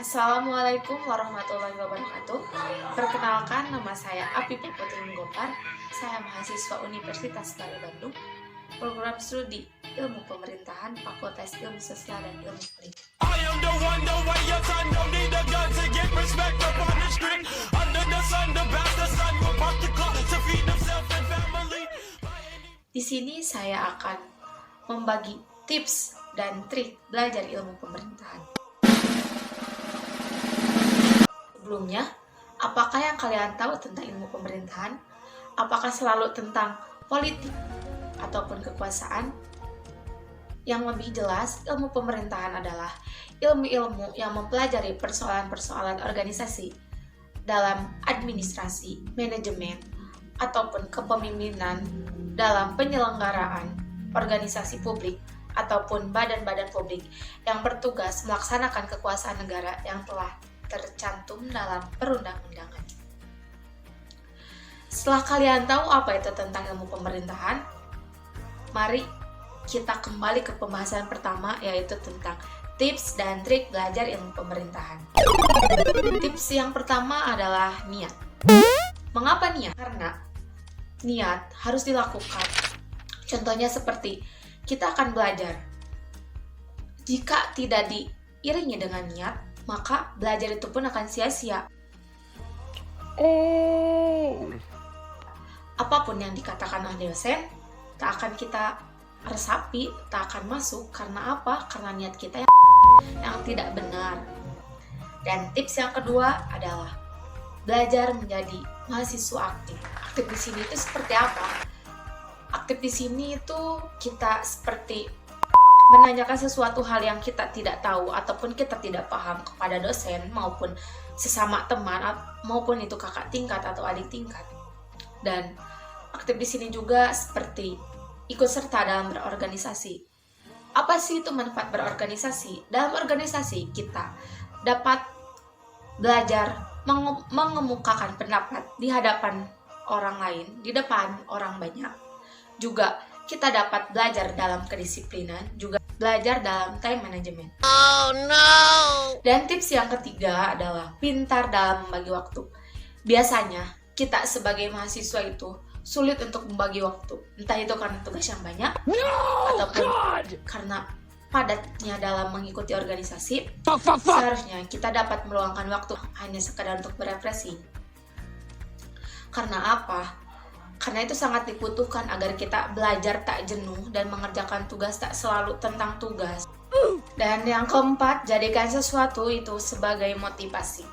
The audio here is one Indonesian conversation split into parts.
Assalamualaikum warahmatullahi wabarakatuh. Perkenalkan, nama saya Api Putri Gopar. Saya mahasiswa Universitas Baru Bandung, program studi Ilmu Pemerintahan, Fakultas Ilmu Sosial dan Ilmu Politik. Di sini saya akan membagi tips dan trik belajar ilmu pemerintahan. Sebelumnya, apakah yang kalian tahu tentang ilmu pemerintahan? Apakah selalu tentang politik ataupun kekuasaan? Yang lebih jelas, ilmu pemerintahan adalah ilmu-ilmu yang mempelajari persoalan-persoalan organisasi dalam administrasi, manajemen, ataupun kepemimpinan dalam penyelenggaraan organisasi publik ataupun badan-badan publik yang bertugas melaksanakan kekuasaan negara yang telah tercantum dalam perundang-undangan. Setelah kalian tahu apa itu tentang ilmu pemerintahan, mari kita kembali ke pembahasan pertama, yaitu tentang tips dan trik belajar ilmu pemerintahan. Tips yang pertama adalah niat. Mengapa niat? Karena niat harus dilakukan. Contohnya seperti kita akan belajar. Jika tidak diiringi dengan niat, maka belajar itu pun akan sia-sia. Apapun yang dikatakan oleh dosen, tak akan kita resapi, tak akan masuk. Karena apa? Karena niat kita yang tidak benar. Dan tips yang kedua adalah belajar menjadi mahasiswa aktif. Aktif di sini itu seperti apa? Aktif di sini itu kita seperti menanyakan sesuatu hal yang kita tidak tahu ataupun kita tidak paham kepada dosen maupun sesama teman maupun itu kakak tingkat atau adik tingkat. Dan aktif di sini juga seperti ikut serta dalam berorganisasi. Apa sih itu manfaat berorganisasi? Dalam organisasi kita dapat belajar mengemukakan pendapat di hadapan orang lain, di depan orang banyak. Juga kita dapat belajar dalam kedisiplinan, juga belajar dalam time management. Oh no! Dan tips yang ketiga adalah pintar dalam membagi waktu. Biasanya kita sebagai mahasiswa itu sulit untuk membagi waktu. Entah itu karena tugas yang banyak, ataupun karena padatnya dalam mengikuti organisasi. Seharusnya kita dapat meluangkan waktu hanya sekedar untuk berefreshing. Karena apa? Karena itu sangat dibutuhkan agar kita belajar tak jenuh dan mengerjakan tugas tak selalu tentang tugas. Dan yang keempat, jadikan sesuatu itu sebagai motivasi.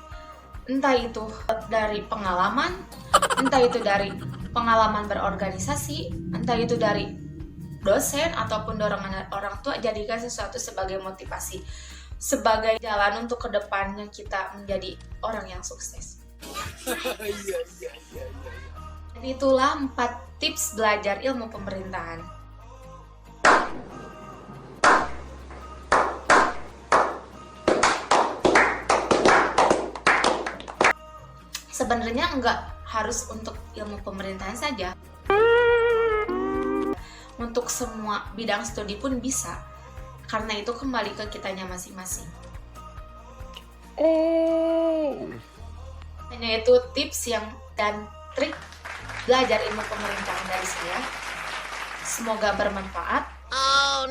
Entah itu dari pengalaman, entah itu dari pengalaman berorganisasi, entah itu dari dosen ataupun dorongan orang tua. Jadikan sesuatu sebagai motivasi, sebagai jalan untuk kedepannya kita menjadi orang yang sukses. Dan itulah 4 tips belajar ilmu pemerintahan. Sebenarnya enggak harus untuk ilmu pemerintahan saja. Untuk semua bidang studi pun bisa. Karena itu kembali ke kitanya masing-masing. Hanya itu tips dan trik belajar ilmu pemerintahan dari saya. Semoga bermanfaat.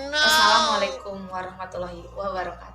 Wassalamualaikum warahmatullahi wabarakatuh.